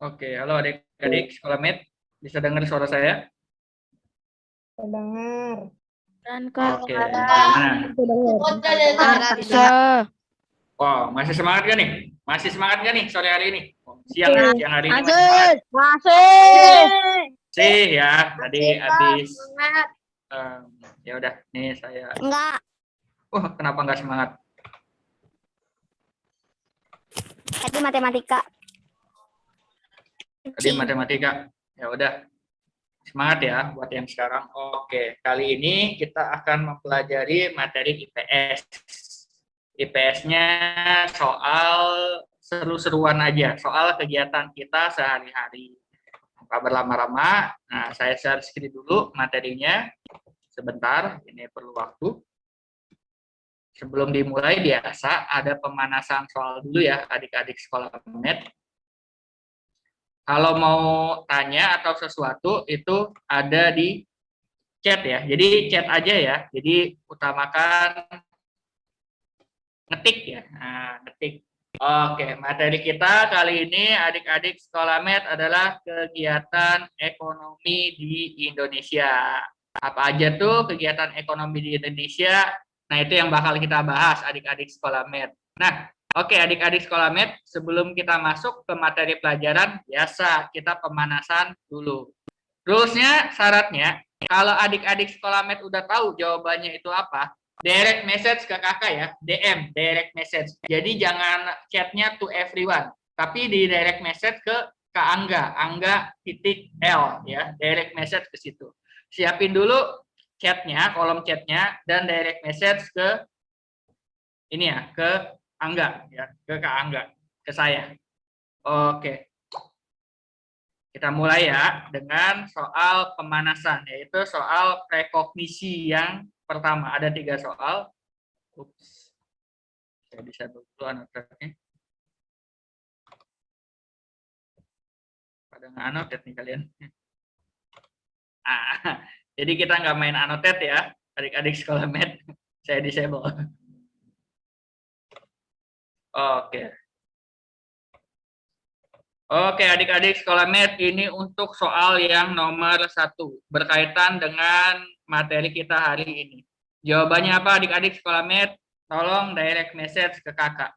Oke, halo adik-adik sekolah Med. Bisa dengar suara saya? Terdengar. Dan Kak, Oke, gimana? Terdengar. bisa. Oh, masih semangat gak nih? Masih semangat gak nih sore hari ini? Oh, siang hari ini masih Masih, semangat? masih. Sih ya, tadi habis ya udah nih saya. Enggak. Kenapa nggak semangat? Tadi matematika. Tadi matematika. Ya udah, semangat ya buat yang sekarang. Oke, kali ini kita akan mempelajari materi IPS. IPS-nya soal seru-seruan aja, soal kegiatan kita sehari-hari. Tanpa berlama-lama, nah saya share screen dulu materinya. Sebentar, ini perlu waktu. Sebelum dimulai biasa ada pemanasan soal dulu ya adik-adik sekolah Med. Kalau mau tanya atau sesuatu itu ada di chat ya. Jadi chat aja ya. Jadi utamakan ngetik ya. Nah, ngetik. Oke, materi kita kali ini adik-adik sekolah Med adalah kegiatan ekonomi di Indonesia. Apa aja tuh kegiatan ekonomi di Indonesia? Nah, itu yang bakal kita bahas adik-adik sekolah Med. Nah, oke adik-adik sekolah Med, sebelum kita masuk ke materi pelajaran, biasa kita pemanasan dulu. Rulesnya, syaratnya, kalau adik-adik sekolah Med udah tahu jawabannya itu apa, direct message ke kakak ya, DM, direct message. Jadi jangan chatnya to everyone, tapi di direct message ke Kak Angga, Angga.L ya, direct message ke situ. Siapin dulu chatnya, kolom chatnya, dan direct message ke ini ya, ke Angga ya, ke Kak Angga, ke saya. Oke. Kita mulai ya dengan soal pemanasan, yaitu soal prekognisi yang pertama. Ada 3 soal. Ups. Saya bisa dulu anotasinya. Pada nggak anotet nih kalian. Jadi kita nggak main anotet ya, adik-adik sekolah Med. Saya disable. Oke. Oke, adik-adik sekolah Med, ini untuk soal yang nomor 1, berkaitan dengan materi kita hari ini. Jawabannya apa adik-adik sekolah Med? Tolong direct message ke kakak.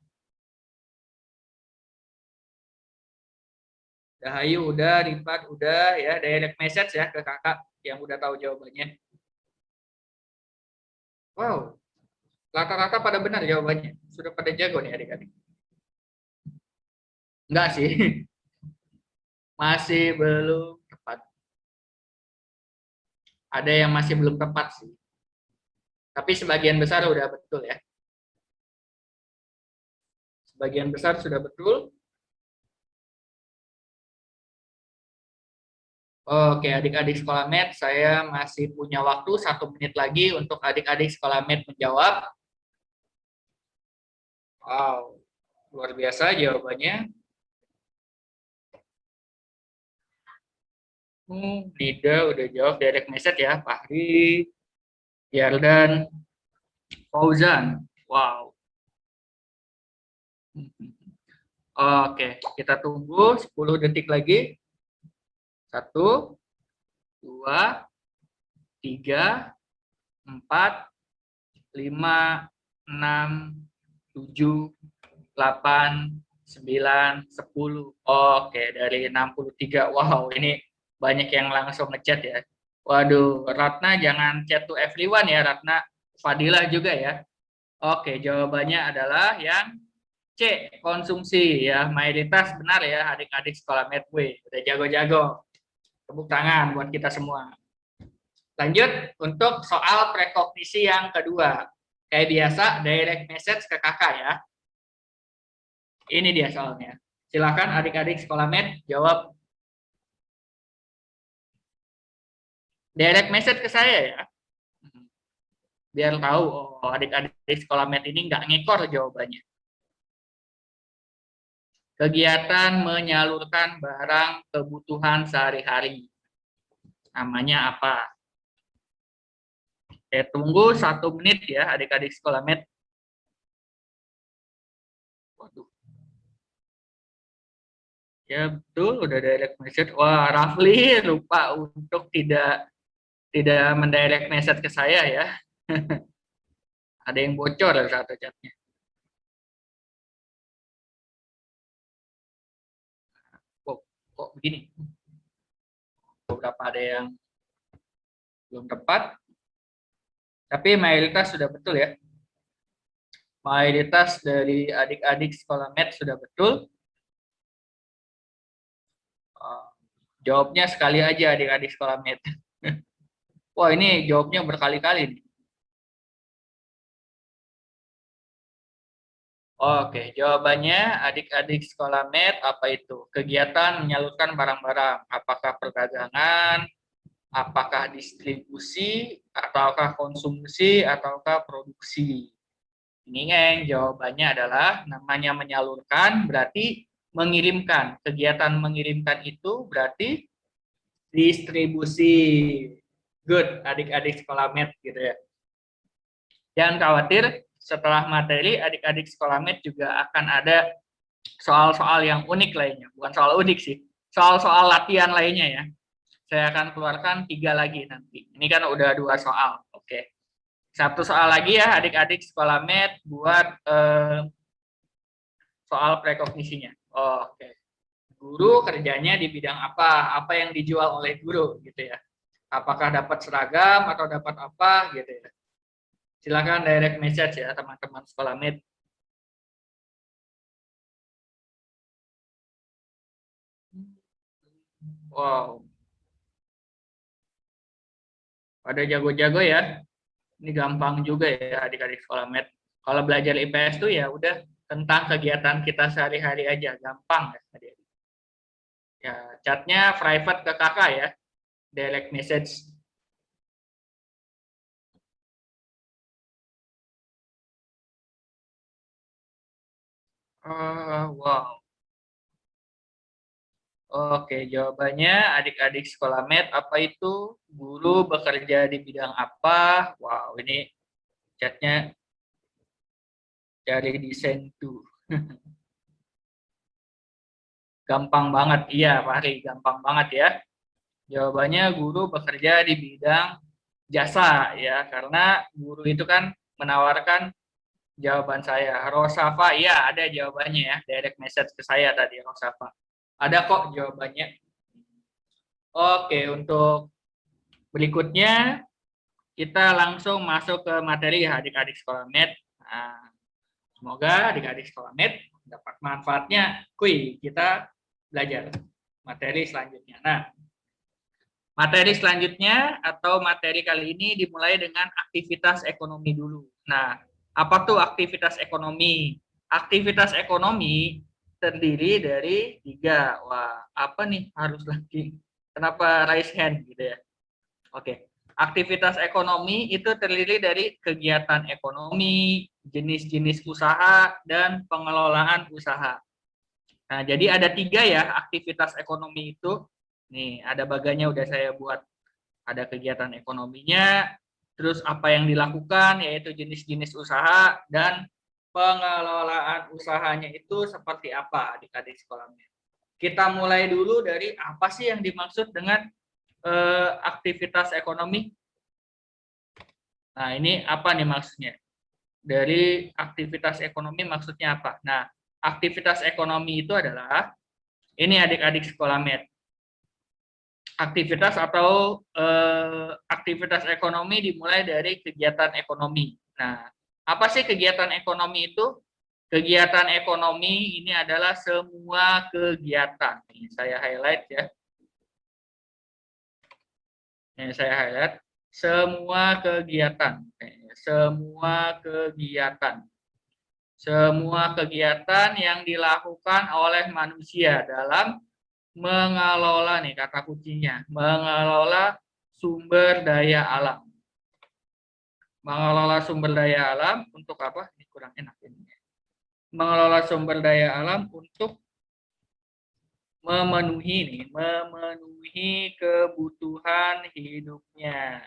Dahayu udah, Rifat udah ya, direct message ya ke kakak yang udah tahu jawabannya. Wow, rata-rata pada benar jawabannya. Sudah pada jago nih adik-adik. Enggak sih. Masih belum tepat. Ada yang masih belum tepat sih. Tapi sebagian besar udah betul ya. Sebagian besar sudah betul. Oke, adik-adik sekolah Med, saya masih punya waktu 1 menit lagi untuk adik-adik sekolah Med menjawab. Wow, luar biasa jawabannya. Nida udah jawab direct message ya, Fahri, Yardan, Fauzan. Wow. Oke, kita tunggu 10 detik lagi. 1, 2, 3, 4, 5, 6, 7, 8, 9, 10. Oke, dari 63. Wow, ini banyak yang langsung ngechat ya. Waduh, Ratna jangan chat to everyone ya, Ratna. Fadilah juga ya. Oke, jawabannya adalah yang C, konsumsi ya. Mayoritas benar ya adik-adik sekolah Medway. Udah jago-jago. Tepuk tangan buat kita semua. Lanjut untuk soal prekognisi yang kedua. Kayak biasa, direct message ke kakak ya. Ini dia soalnya. Silakan adik-adik sekolah Med jawab. Direct message ke saya ya. Biar tahu, oh adik-adik sekolah Med ini nggak ngekor jawabannya. Kegiatan menyalurkan barang kebutuhan sehari-hari. Namanya apa? Tunggu 1 menit ya adik-adik sekolah Med. Waduh. Ya betul, udah direct message. Wah, Rafli lupa untuk tidak mendirect message ke saya ya. Ada yang bocor satu chatnya. Kok begini? Beberapa ada yang belum tepat, tapi mayoritas sudah betul ya. Mayoritas dari adik-adik sekolah med sudah betul. Jawabnya sekali aja adik-adik sekolah med. Wah, ini jawabnya berkali-kali nih. Oke, jawabannya adik-adik sekolah med apa itu? Kegiatan menyalurkan barang-barang. Apakah perdagangan, apakah distribusi, ataukah konsumsi, ataukah produksi? Ini yang jawabannya adalah namanya menyalurkan berarti mengirimkan. Kegiatan mengirimkan itu berarti distribusi. Good, adik-adik sekolah med gitu ya. Jangan khawatir, setelah materi adik-adik sekolah med juga akan ada soal-soal yang unik lainnya. Bukan soal unik sih, soal-soal latihan lainnya ya. Saya akan keluarkan 3 lagi nanti. Ini kan udah 2 soal. Oke. 1 soal lagi ya adik-adik sekolah med buat soal prekognisinya. Oke. Guru kerjanya di bidang apa? Apa yang dijual oleh guru gitu ya. Apakah dapat seragam atau dapat apa gitu ya. Silakan direct message ya teman-teman sekolah med. Wow. Pada jago-jago ya. Ini gampang juga ya adik-adik sekolah med. Kalau belajar IPS tuh ya udah tentang kegiatan kita sehari-hari aja, gampang ya adik-adik. Ya, chatnya private ke kakak ya, direct message. Wow. Oke, jawabannya adik-adik sekolah med apa itu? Guru bekerja di bidang apa? Wow, ini chatnya dari desain tuh. Gampang banget, iya Pak Ari, gampang banget ya. Jawabannya guru bekerja di bidang jasa ya, karena guru itu kan menawarkan jawaban saya. Rosafa, iya ada jawabannya ya, direct message ke saya tadi Rosafa. Ada kok jawabannya. Oke, untuk berikutnya kita langsung masuk ke materi ya adik-adik sekolah med. Nah, semoga adik-adik sekolah med dapat manfaatnya. Kita belajar materi selanjutnya. Nah, materi selanjutnya atau materi kali ini dimulai dengan aktivitas ekonomi dulu. Nah, apa tuh aktivitas ekonomi? Aktivitas ekonomi terdiri dari 3. Wah, apa nih harus lagi? Kenapa raise hand gitu ya? Oke. Aktivitas ekonomi itu terdiri dari kegiatan ekonomi, jenis-jenis usaha, dan pengelolaan usaha. Nah, jadi ada 3 ya aktivitas ekonomi itu. Nih, ada bagannya udah saya buat. Ada kegiatan ekonominya, terus apa yang dilakukan, yaitu jenis-jenis usaha, dan pengelolaan usahanya itu seperti apa adik-adik sekolahnya. Kita mulai dulu dari apa sih yang dimaksud dengan aktivitas ekonomi. Nah, ini apa nih maksudnya? Dari aktivitas ekonomi maksudnya apa? Nah, aktivitas ekonomi itu adalah, ini adik-adik sekolah med, aktivitas atau aktivitas ekonomi dimulai dari kegiatan ekonomi. Nah, apa sih kegiatan ekonomi itu? Kegiatan ekonomi ini adalah semua kegiatan. Ini saya highlight ya. Ini saya highlight semua kegiatan. Semua kegiatan. Semua kegiatan yang dilakukan oleh manusia dalam mengelola, nih kata kuncinya, mengelola sumber daya alam. Mengelola sumber daya alam untuk apa? Ini kurang enak ini. Mengelola sumber daya alam untuk memenuhi kebutuhan hidupnya.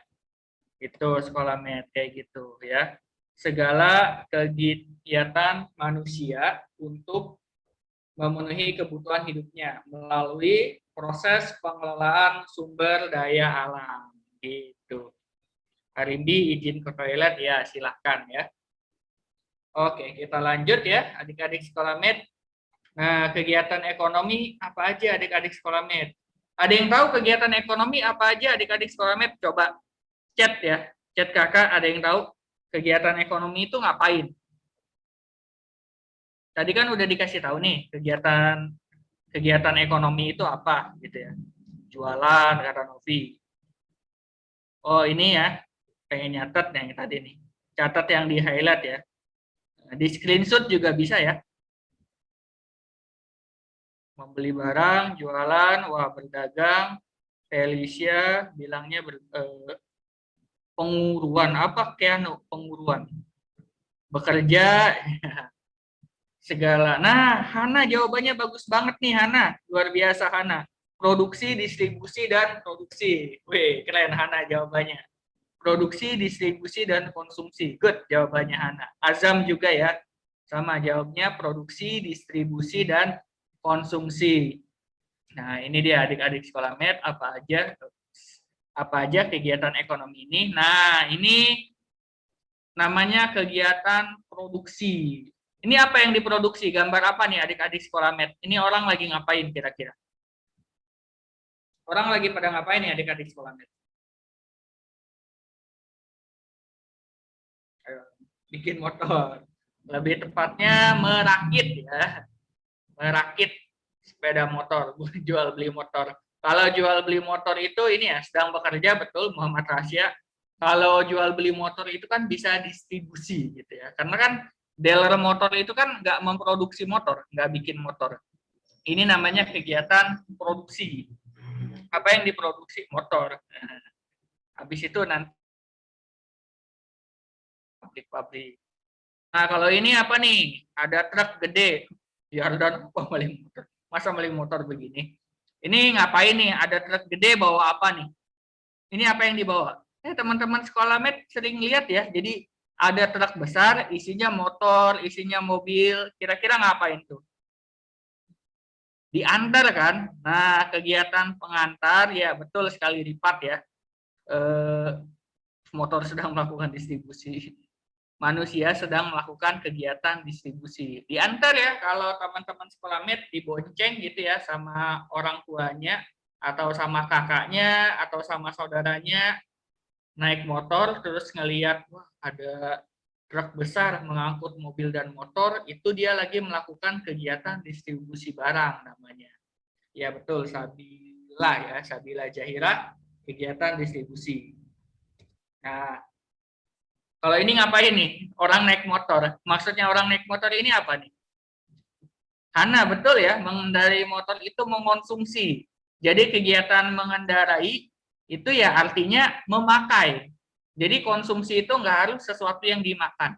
Itu sekolah med kayak gitu ya. Segala kegiatan manusia untuk memenuhi kebutuhan hidupnya melalui proses pengelolaan sumber daya alam. Gitu. Arimbi izin ke toilet ya, silahkan ya. Oke, kita lanjut ya, adik-adik sekolah med. Nah, kegiatan ekonomi apa aja adik-adik sekolah med? Ada yang tahu kegiatan ekonomi apa aja adik-adik sekolah med? Coba chat ya, chat kakak, ada yang tahu kegiatan ekonomi itu ngapain? Tadi kan udah dikasih tahu nih, kegiatan ekonomi itu apa gitu ya. Jualan, kata Novi. Oh, ini ya, pengen nyatet yang tadi nih. Catat yang di highlight ya. Di screenshot juga bisa ya. Membeli barang, jualan, wah berdagang, Felicia bilangnya penguruan apa Keanu penguruan, bekerja segala. Nah, Hana jawabannya bagus banget nih Hana, luar biasa Hana. Produksi, distribusi dan produksi. Wih, keren Hana jawabannya. Produksi, distribusi dan konsumsi. Good jawabannya Hana. Azam juga ya, sama jawabnya produksi, distribusi dan konsumsi. Nah, ini dia adik-adik sekolah med apa aja kegiatan ekonomi ini. Nah, ini namanya kegiatan produksi. Ini apa yang diproduksi? Gambar apa nih adik-adik sekolah med? Ini orang lagi ngapain kira-kira? Orang lagi pada ngapain nih adik-adik sekolah med? Ayo, bikin motor. Lebih tepatnya merakit ya. Merakit sepeda motor, jual beli motor. Kalau jual beli motor itu ini ya sedang bekerja, betul Muhammad Rasya. Kalau jual beli motor itu kan bisa distribusi gitu ya. Karena kan dealer motor itu kan nggak memproduksi motor, nggak bikin motor. Ini namanya kegiatan produksi. Apa yang diproduksi? Motor. Habis itu nanti pabrik. Nah, kalau ini apa nih? Ada truk gede. Jordan apa beli motor? Masa beli motor begini? Ini ngapain nih? Ada truk gede bawa apa nih? Ini apa yang dibawa? Teman-teman sekolah med sering lihat ya. Jadi ada truk besar, isinya motor, isinya mobil. Kira-kira ngapain tuh? Diantar kan? Nah, kegiatan pengantar ya betul sekali Ripat ya. Motor sedang melakukan distribusi. Manusia sedang melakukan kegiatan distribusi. Diantar ya, kalau teman-teman sekolah med dibonceng gitu ya sama orang tuanya, atau sama kakaknya, atau sama saudaranya, naik motor, terus ngelihat, wah ada truk besar mengangkut mobil dan motor, itu dia lagi melakukan kegiatan distribusi barang namanya. Ya betul, Sabila Jahira, kegiatan distribusi. Nah, kalau ini ngapain nih? Orang naik motor. Maksudnya orang naik motor ini apa nih? Hana, betul ya, mengendarai motor itu mengonsumsi. Jadi kegiatan mengendarai itu ya artinya memakai. Jadi konsumsi itu nggak harus sesuatu yang dimakan.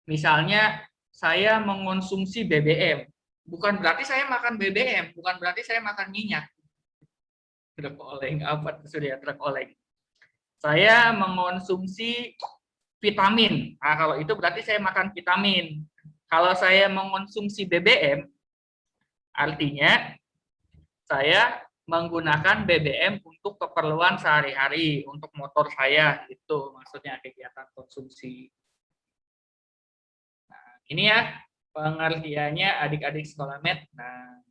Misalnya saya mengonsumsi BBM. Bukan berarti saya makan BBM, bukan berarti saya makan minyak. Truk oleng, apa sudah truk oleng. Saya mengonsumsi vitamin. Nah, kalau itu berarti saya makan vitamin. Kalau saya mengonsumsi BBM, artinya saya menggunakan BBM untuk keperluan sehari-hari, untuk motor saya. Itu maksudnya kegiatan konsumsi. Nah, ini ya pengertiannya adik-adik sekolah med. Nah,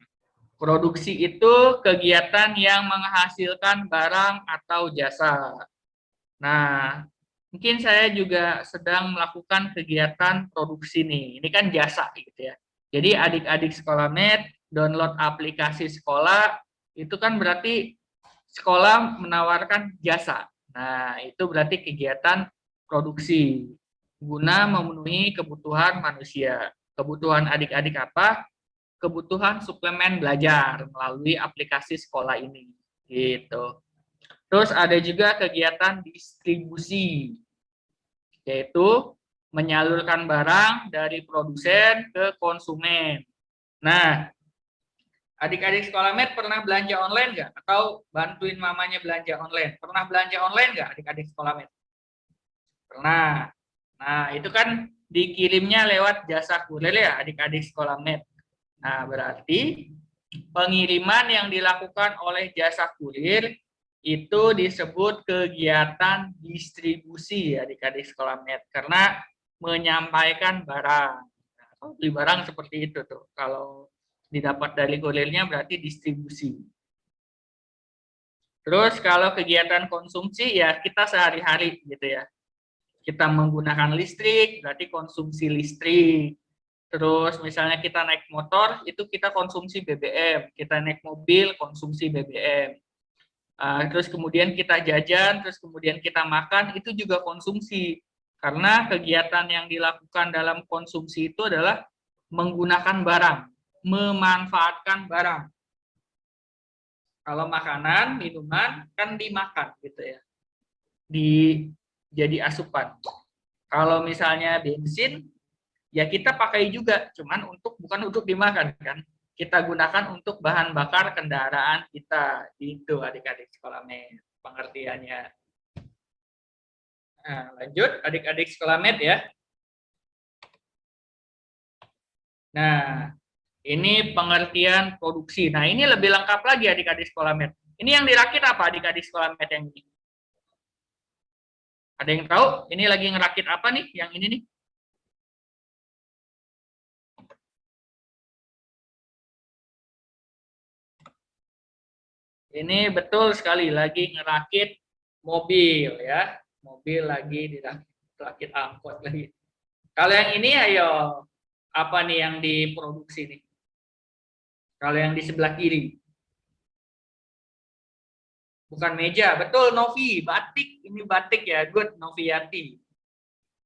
produksi itu kegiatan yang menghasilkan barang atau jasa. Nah, mungkin saya juga sedang melakukan kegiatan produksi nih. Ini kan jasa gitu ya. Jadi adik-adik sekolah med download aplikasi sekolah itu kan berarti sekolah menawarkan jasa. Nah, itu berarti kegiatan produksi guna memenuhi kebutuhan manusia. Kebutuhan adik-adik apa? Kebutuhan suplemen belajar melalui aplikasi sekolah ini. Gitu. Terus ada juga kegiatan distribusi, yaitu menyalurkan barang dari produsen ke konsumen. Nah, adik-adik sekolah med pernah belanja online nggak? Atau bantuin mamanya belanja online? Pernah belanja online nggak adik-adik sekolah med? Pernah. Nah, itu kan dikirimnya lewat jasa kurir ya adik-adik sekolah med. Nah, berarti pengiriman yang dilakukan oleh jasa kurir itu disebut kegiatan distribusi ya adik-adik sekolah met, karena menyampaikan barang. Nah, beli barang seperti itu tuh. Kalau didapat dari kurirnya berarti distribusi. Terus kalau kegiatan konsumsi ya kita sehari-hari gitu ya. Kita menggunakan listrik, berarti konsumsi listrik. Terus misalnya kita naik motor, itu kita konsumsi BBM. Kita naik mobil, konsumsi BBM. Terus kemudian kita jajan, terus kemudian kita makan, itu juga konsumsi. Karena kegiatan yang dilakukan dalam konsumsi itu adalah menggunakan barang, memanfaatkan barang. Kalau makanan, minuman kan dimakan gitu ya. Jadi asupan. Kalau misalnya bensin, ya kita pakai juga, cuman bukan untuk dimakan kan. Kita gunakan untuk bahan bakar kendaraan kita. Itu adik-adik sekolah med pengertiannya. Nah, lanjut adik-adik sekolah med ya. Nah, ini pengertian produksi. Nah, ini lebih lengkap lagi adik-adik sekolah med. Ini yang dirakit apa adik-adik sekolah med yang ini? Ada yang tahu? Ini lagi ngerakit apa nih? Yang ini nih? Ini betul sekali lagi ngerakit mobil ya. Mobil lagi dirakit angkot lagi. Kalau yang ini ayo apa nih yang diproduksi nih? Kalau yang di sebelah kiri. Bukan meja, betul Novi, batik. Ini batik ya, good Noviati.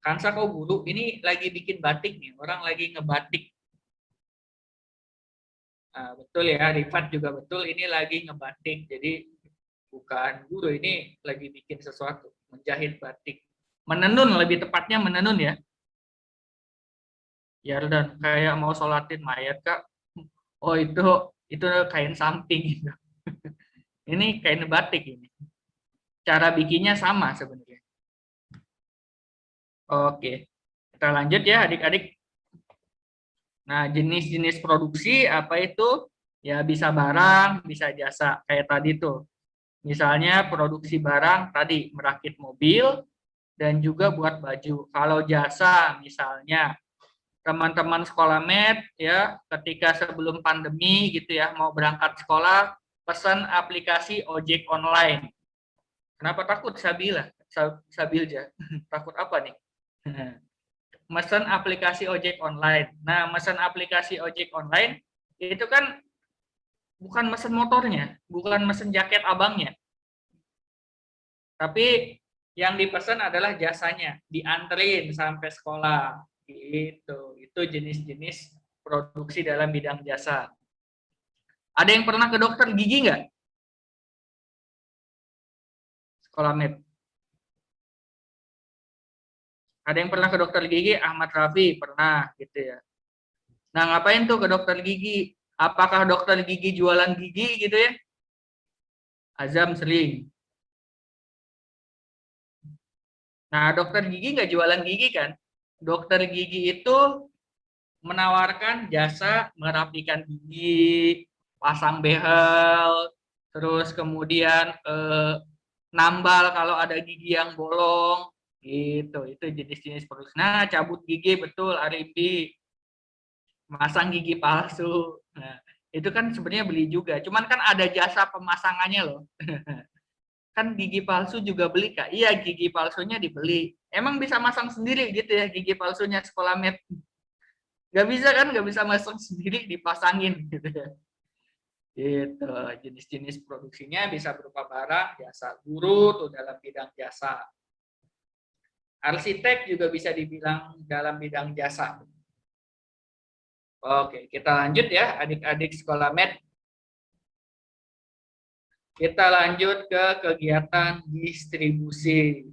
Kansa kau guru, ini lagi bikin batik nih, orang lagi ngebatik. Nah, betul ya, Rifat juga betul, ini lagi ngebatik. Jadi bukan guru, ini lagi bikin sesuatu, menjahit batik. Menenun, lebih tepatnya menenun ya. Ya dan kayak mau sholatin mayat kak. Oh itu kain samping gitu. Ini kain batik ini. Cara bikinnya sama sebenarnya. Oke, kita lanjut ya adik-adik. Nah, jenis-jenis produksi apa itu? Ya bisa barang, bisa jasa. Kayak tadi tuh. Misalnya produksi barang tadi merakit mobil dan juga buat baju. Kalau jasa misalnya teman-teman sekolah med ya ketika sebelum pandemi gitu ya mau berangkat sekolah pesan aplikasi ojek online. Kenapa takut Sabila? Sabilja. Takut apa nih? Mesen aplikasi ojek online. Nah, mesen aplikasi ojek online itu kan bukan mesen motornya, bukan mesen jaket abangnya. Tapi yang dipesan adalah jasanya, dianterin sampai sekolah. Itu jenis-jenis produksi dalam bidang jasa. Ada yang pernah ke dokter gigi nggak? Sekolah med. Ada yang pernah ke dokter gigi? Ahmad Rafi pernah gitu ya. Nah, ngapain tuh ke dokter gigi? Apakah dokter gigi jualan gigi gitu ya? Azam sering. Nah, dokter gigi nggak jualan gigi kan? Dokter gigi itu menawarkan jasa merapikan gigi, pasang behel, terus kemudian nambal kalau ada gigi yang bolong, gitu. Itu jenis-jenis produksi. Nah, cabut gigi betul, Arifi. Masang gigi palsu. Nah, itu kan sebenarnya beli juga. Cuman kan ada jasa pemasangannya loh. Kan gigi palsu juga beli kak. Iya, gigi palsunya dibeli. Emang bisa masang sendiri gitu ya gigi palsunya sekolah med? Nggak bisa kan, nggak bisa masang sendiri, dipasangin gitu ya. Gitu. Jenis-jenis produksinya bisa berupa barang, jasa. Guru tuh dalam bidang jasa. Arsitek juga bisa dibilang dalam bidang jasa. Oke, kita lanjut ya adik-adik sekolah med. Kita lanjut ke kegiatan distribusi.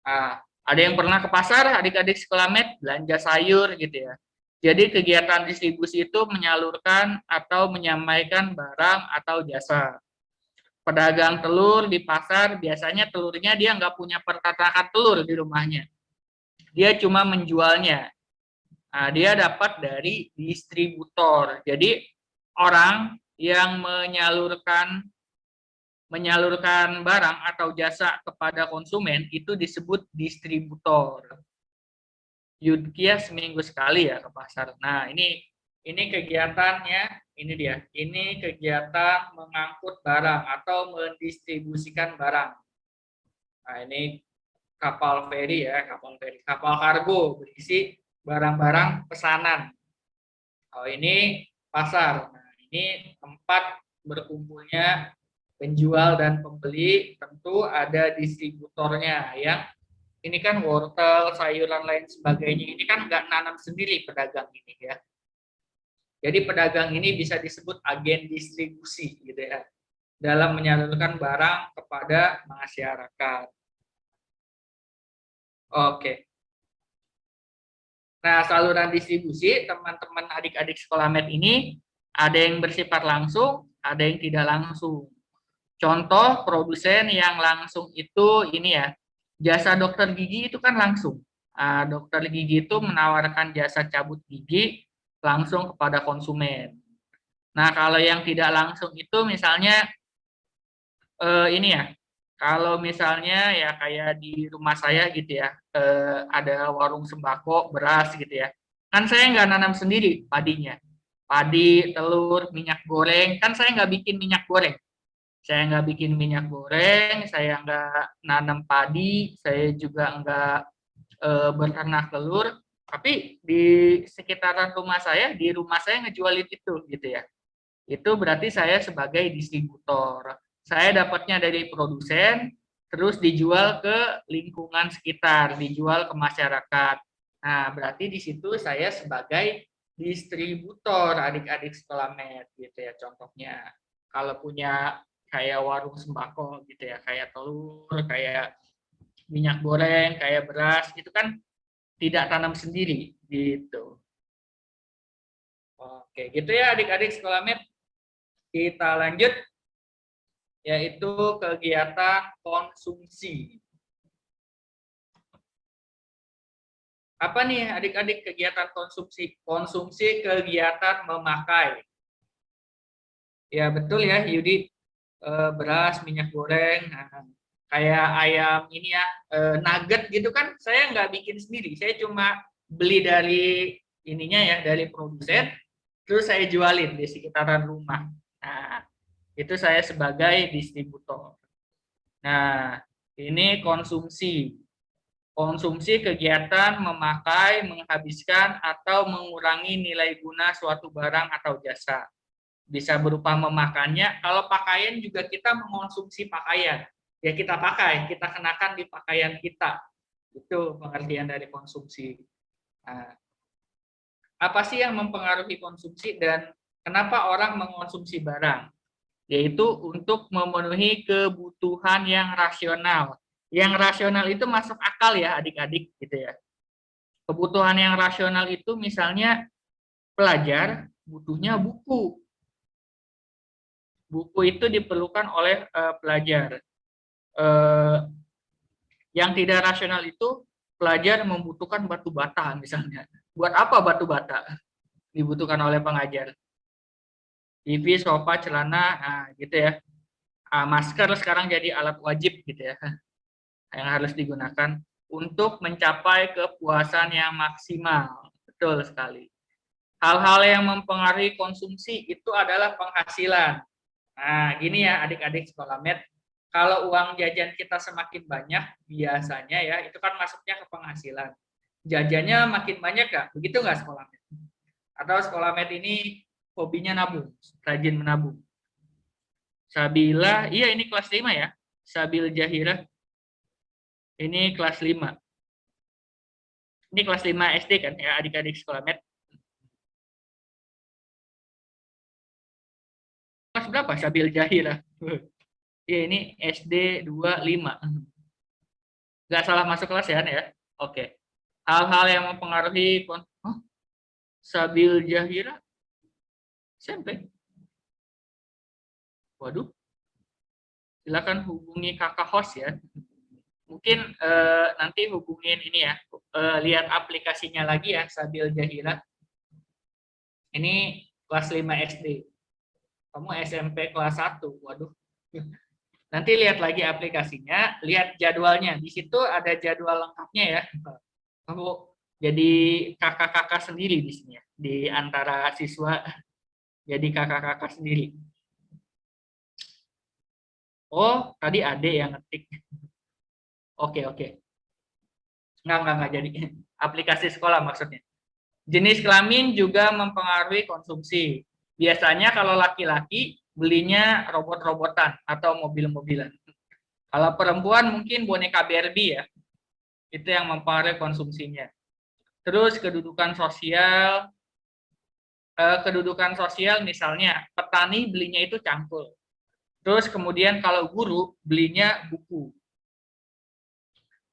Nah, ada yang pernah ke pasar adik-adik sekolah med belanja sayur gitu ya. Jadi kegiatan distribusi itu menyalurkan atau menyampaikan barang atau jasa. Pedagang telur di pasar biasanya telurnya dia nggak punya pertatakan telur di rumahnya. Dia cuma menjualnya. Nah, dia dapat dari distributor. Jadi orang yang menyalurkan barang atau jasa kepada konsumen itu disebut distributor. Yudkia seminggu sekali ya ke pasar. Nah, ini kegiatannya, ini dia. Ini kegiatan mengangkut barang atau mendistribusikan barang. Nah, ini kapal feri ya, kapal kargo berisi barang-barang pesanan. Oh, ini pasar. Nah, ini tempat berkumpulnya penjual dan pembeli, tentu ada distributornya yang ini kan wortel, sayuran lain sebagainya. Ini kan nggak nanam sendiri pedagang ini ya. Jadi pedagang ini bisa disebut agen distribusi gitu ya, dalam menyalurkan barang kepada masyarakat. Oke. Nah, saluran distribusi teman-teman adik-adik sekolah med ini ada yang bersifat langsung, ada yang tidak langsung. Contoh produsen yang langsung itu ini ya, jasa dokter gigi itu kan langsung. Dokter gigi itu menawarkan jasa cabut gigi langsung kepada konsumen. Nah, kalau yang tidak langsung itu misalnya ini ya, kalau misalnya ya kayak di rumah saya gitu ya, ada warung sembako, beras gitu ya. Kan saya nggak nanam sendiri padinya. Padi, telur, minyak goreng, kan saya nggak bikin minyak goreng. Saya nggak bikin minyak goreng, saya nggak nanam padi, saya juga nggak beternak telur, tapi di sekitaran rumah saya, di rumah saya ngejualin itu gitu ya. Itu berarti saya sebagai distributor. Saya dapatnya dari produsen, terus dijual ke lingkungan sekitar, dijual ke masyarakat. Nah, berarti di situ saya sebagai distributor adik-adik sekolah med gitu ya contohnya. Kalau punya kayak warung sembako gitu ya, kayak telur, kayak minyak goreng, kayak beras, itu kan tidak tanam sendiri gitu. Oke, gitu ya adik-adik sekolah med. Kita lanjut, yaitu kegiatan konsumsi. Apa nih adik-adik kegiatan konsumsi? Konsumsi kegiatan memakai. Ya betul ya Yudi, beras, minyak goreng, kayak ayam ini ya, nugget gitu kan, saya nggak bikin sendiri, saya cuma beli dari ininya ya, dari produsen, terus saya jualin di sekitaran rumah. Nah, itu saya sebagai distributor. Nah, ini konsumsi. Konsumsi kegiatan memakai, menghabiskan, atau mengurangi nilai guna suatu barang atau jasa. Bisa berupa memakannya, kalau pakaian juga kita mengonsumsi pakaian. Ya kita pakai, kita kenakan di pakaian kita. Itu pengertian dari konsumsi. Nah, apa sih yang mempengaruhi konsumsi dan kenapa orang mengonsumsi barang? Yaitu untuk memenuhi kebutuhan yang rasional. Yang rasional itu masuk akal ya adik-adik gitu ya. Kebutuhan yang rasional itu misalnya pelajar butuhnya buku. Buku itu diperlukan oleh pelajar. Yang tidak rasional itu pelajar membutuhkan batu bata misalnya. Buat apa batu bata dibutuhkan oleh pengajar? TV, sofa, celana, nah gitu ya. Masker sekarang jadi alat wajib gitu ya, yang harus digunakan untuk mencapai kepuasan yang maksimal. Betul sekali. Hal-hal yang mempengaruhi konsumsi itu adalah penghasilan. Nah, gini ya adik-adik sekolah med, kalau uang jajan kita semakin banyak, biasanya ya, itu kan masuknya ke penghasilan. Jajannya makin banyak nggak? Begitu nggak sekolah med? Atau sekolah med ini hobinya nabung, rajin menabung? Sabila, iya ini kelas 5 ya. Sabil Jahira, ini kelas 5. Ini kelas 5 SD kan ya adik-adik sekolah med. Kelas berapa Sabil Jahira? Ya ini SD 25. Nggak salah masuk kelas ya, Oke. Hal-hal yang mempengaruhi Sabil Jahira SMP. Waduh. Silakan hubungi kakak host ya. Mungkin nanti hubungin ini ya, lihat aplikasinya lagi ya, Sabil Jahira. Ini kelas 5 SD. Kamu SMP kelas 1. Waduh. Nanti lihat lagi aplikasinya, lihat jadwalnya. Di situ ada jadwal lengkapnya ya. Kamu jadi kakak-kakak sendiri di sini ya. Di antara siswa jadi kakak-kakak sendiri. Oh, tadi Ade yang ngetik. Oke, oke. Enggak jadi. Aplikasi sekolah maksudnya. Jenis kelamin juga mempengaruhi konsumsi. Biasanya kalau laki-laki belinya robot-robotan atau mobil-mobilan. Kalau perempuan mungkin boneka Barbie ya. Itu yang mempengaruhi konsumsinya. Terus kedudukan sosial misalnya petani belinya itu cangkul. Terus kemudian kalau guru belinya buku.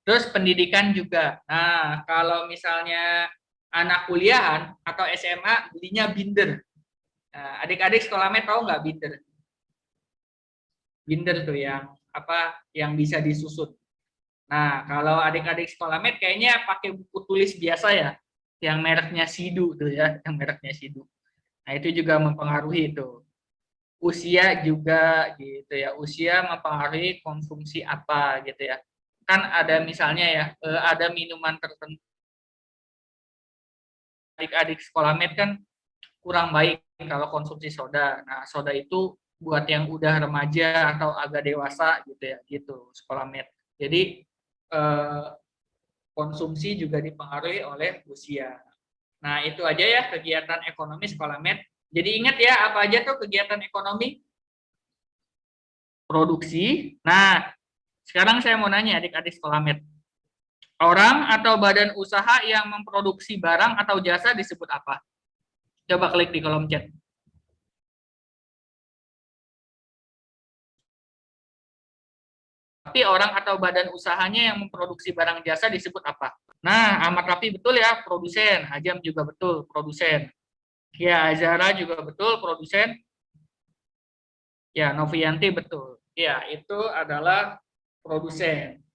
Terus pendidikan juga. Nah, kalau misalnya anak kuliahan atau SMA belinya binder. Nah, adik-adik sekolah med tahu nggak binder? Binder tuh yang apa? Yang bisa disusun. Nah, kalau adik-adik sekolah med kayaknya pakai buku tulis biasa ya, yang mereknya Sidu tuh ya, yang mereknya Sidu. Nah, itu juga mempengaruhi itu. Usia juga gitu ya, usia mempengaruhi konsumsi apa gitu ya. Kan ada misalnya ya, ada minuman tertentu adik-adik sekolah med kan kurang baik kalau konsumsi soda. Nah, soda itu buat yang udah remaja atau agak dewasa gitu ya, gitu sekolah med. Jadi konsumsi juga dipengaruhi oleh usia. Nah, itu aja ya kegiatan ekonomi sekolah med. Jadi ingat ya, apa aja tuh kegiatan ekonomi? Produksi. Nah, sekarang saya mau nanya adik-adik sekolah med. Orang atau badan usaha yang memproduksi barang atau jasa disebut apa? Coba klik di kolom chat. Tapi orang atau badan usahanya yang memproduksi barang jasa disebut apa? Nah, Ahmad Rafi betul ya, produsen. Ajam juga betul, produsen. Ya, Azara juga betul, produsen. Ya, Novianti betul. Ya, itu adalah produsen.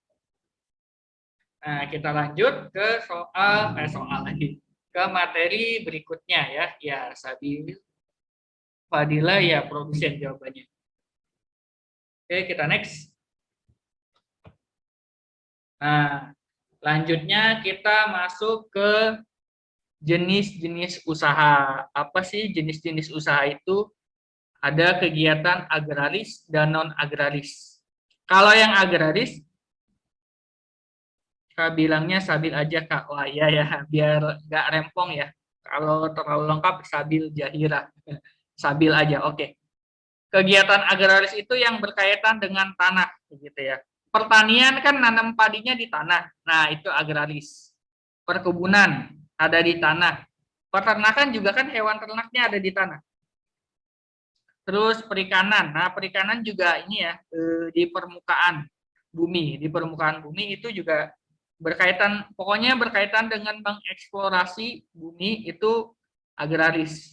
Nah, kita lanjut ke soal lagi. Ke materi berikutnya ya. Ya, Sabil, Fadila ya produsen jawabannya. Oke, kita next. Nah, lanjutnya kita masuk ke jenis-jenis usaha. Apa sih jenis-jenis usaha itu? Ada kegiatan agraris dan non-agraris. Kalau yang agraris, Kak bilangnya Sabil aja Kak. Wah iya ya, biar nggak rempong ya. Kalau terlalu lengkap Sabil Jahira. Sabil aja, oke. Kegiatan agraris itu yang berkaitan dengan tanah, gitu ya. Pertanian kan nanam padinya di tanah. Nah, itu agraris. Perkebunan ada di tanah. Peternakan juga kan hewan ternaknya ada di tanah. Terus perikanan. Nah, perikanan juga ini ya, di permukaan bumi. Di permukaan bumi itu juga berkaitan, pokoknya berkaitan dengan mengeksplorasi bumi itu agraris.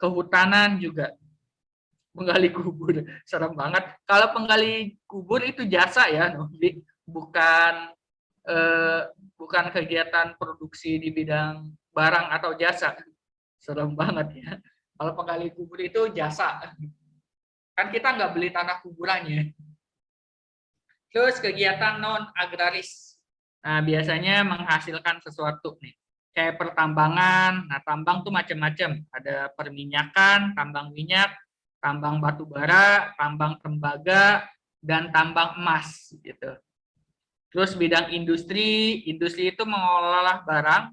Kehutanan juga. Penggali kubur, serem banget. Kalau penggali kubur itu jasa ya, bukan bukan kegiatan produksi di bidang barang atau jasa. Serem banget ya. Kalau penggali kubur itu jasa. Kan kita nggak beli tanah kuburannya. Terus kegiatan non-agraris. Nah, biasanya menghasilkan sesuatu nih. Kayak pertambangan. Nah, tambang tuh macam-macam. Ada perminyakan, tambang minyak, tambang batu bara, tambang tembaga, dan tambang emas gitu. Terus bidang industri, industri itu mengolah barang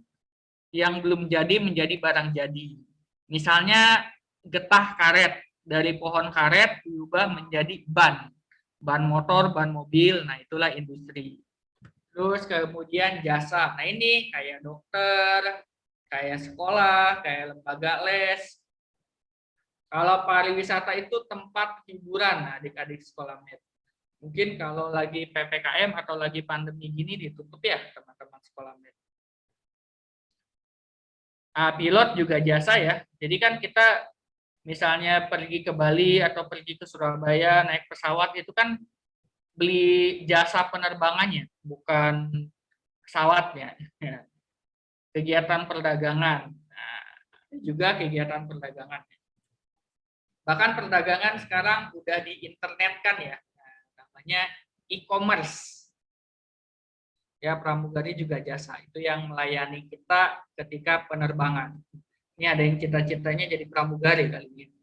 yang belum jadi menjadi barang jadi. Misalnya getah karet, dari pohon karet diubah menjadi ban motor, ban mobil, nah itulah industri. Terus kemudian jasa, nah ini kayak dokter, kayak sekolah, kayak lembaga les. Kalau pariwisata itu tempat hiburan, adik-adik sekolah med. Mungkin kalau lagi PPKM atau lagi pandemi gini ditutup ya teman-teman sekolah med. Nah, pilot juga jasa ya. Jadi kan kita misalnya pergi ke Bali atau pergi ke Surabaya naik pesawat itu kan beli jasa penerbangannya, bukan pesawatnya. Kegiatan perdagangan, nah, juga kegiatan perdagangan. Bahkan perdagangan sekarang udah diinternetkan ya, nah, namanya e-commerce. Ya, pramugari juga jasa, itu yang melayani kita ketika penerbangan. Ini ada yang cita-citanya jadi pramugari kali ini.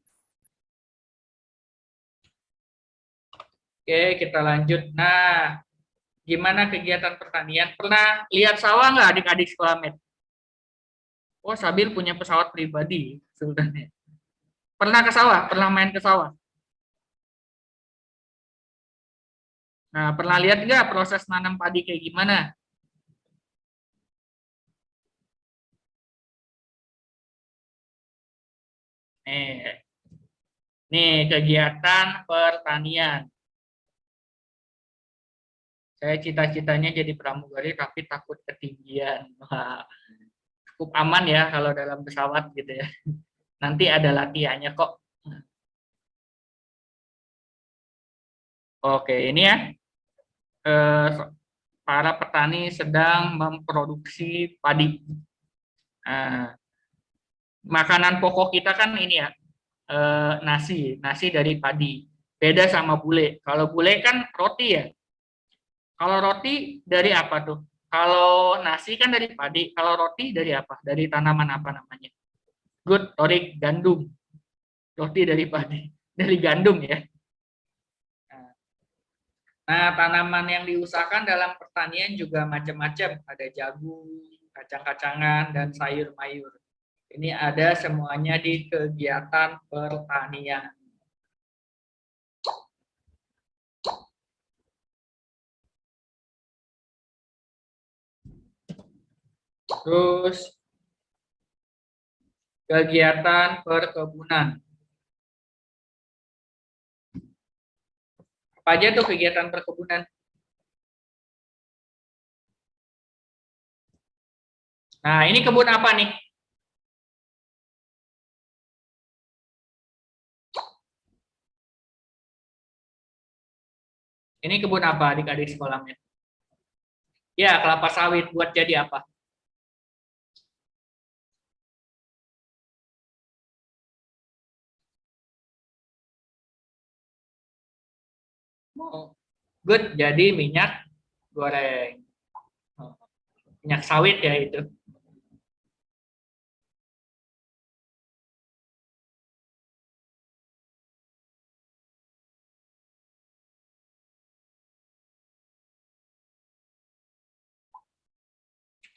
Oke, kita lanjut. Nah, gimana kegiatan pertanian? Pernah lihat sawah nggak adik-adik sekolah med? Oh, Sabil punya pesawat pribadi sebenarnya. Pernah ke sawah? Pernah main ke sawah? Nah, pernah lihat nggak proses nanam padi kayak gimana? Nih, nih kegiatan pertanian. Saya cita-citanya jadi pramugari tapi takut ketinggian. Wah, cukup aman ya kalau dalam pesawat gitu ya. Nanti ada latihannya kok. Oke, ini ya. Eh, para petani sedang memproduksi padi. Nah, makanan pokok kita kan ini ya, nasi dari padi. Beda sama bule. Kalau bule kan roti ya. Kalau roti dari apa tuh? Kalau nasi kan dari padi. Kalau roti dari apa? Dari tanaman apa namanya? Good, torik, gandum. Roti dari padi. Dari gandum ya. Nah, tanaman yang diusahakan dalam pertanian juga macam-macam. Ada jagung, kacang-kacangan, dan sayur mayur. Ini ada semuanya di kegiatan pertanian. Terus kegiatan perkebunan. Apa aja tuh kegiatan perkebunan? Nah, ini kebun apa nih? Ini kebun apa adik-adik sekolahnya? Ya, kelapa sawit. Buat jadi apa? Oh, good, jadi minyak goreng. Oh, minyak sawit ya itu.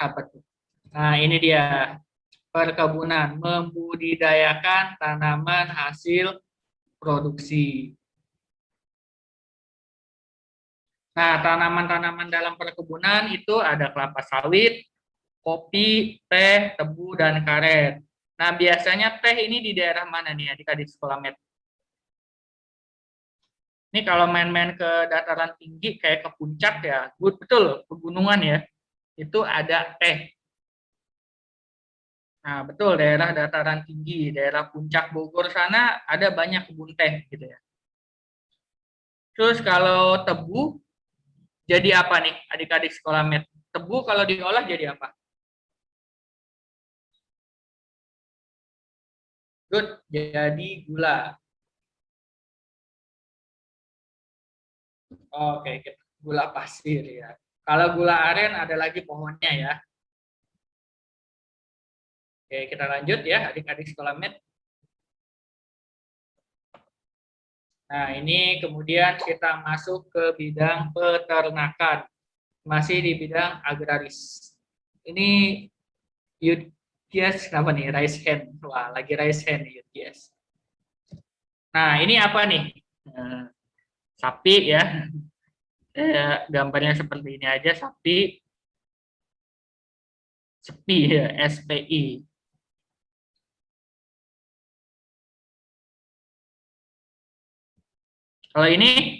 Apa tuh? Nah, ini dia perkebunan, membudidayakan tanaman hasil produksi. Nah, tanaman-tanaman dalam perkebunan itu ada kelapa sawit, kopi, teh, tebu, dan karet. Nah, biasanya teh ini di daerah mana nih adik-adik sekolah med? Ini kalau main-main ke dataran tinggi kayak ke puncak ya, betul, pegunungan ya, itu ada teh. Nah, betul, daerah dataran tinggi, daerah puncak Bogor sana ada banyak kebun teh gitu ya. Terus kalau tebu jadi apa nih adik-adik sekolah med? Tebu kalau diolah jadi apa? Good, jadi gula. Oke, gula pasir ya. Kalau gula aren ada lagi pohonnya ya. Oke, kita lanjut ya adik-adik sekolah med. Nah, ini kemudian kita masuk ke bidang peternakan. Masih di bidang agraris. Ini Yudkias kenapa nih? Raise hand. Wah, lagi raise hand Yudkias. Nah, ini apa nih? Sapi ya. Gambarnya seperti ini aja, sapi. Sepi ya, SPI. Kalau ini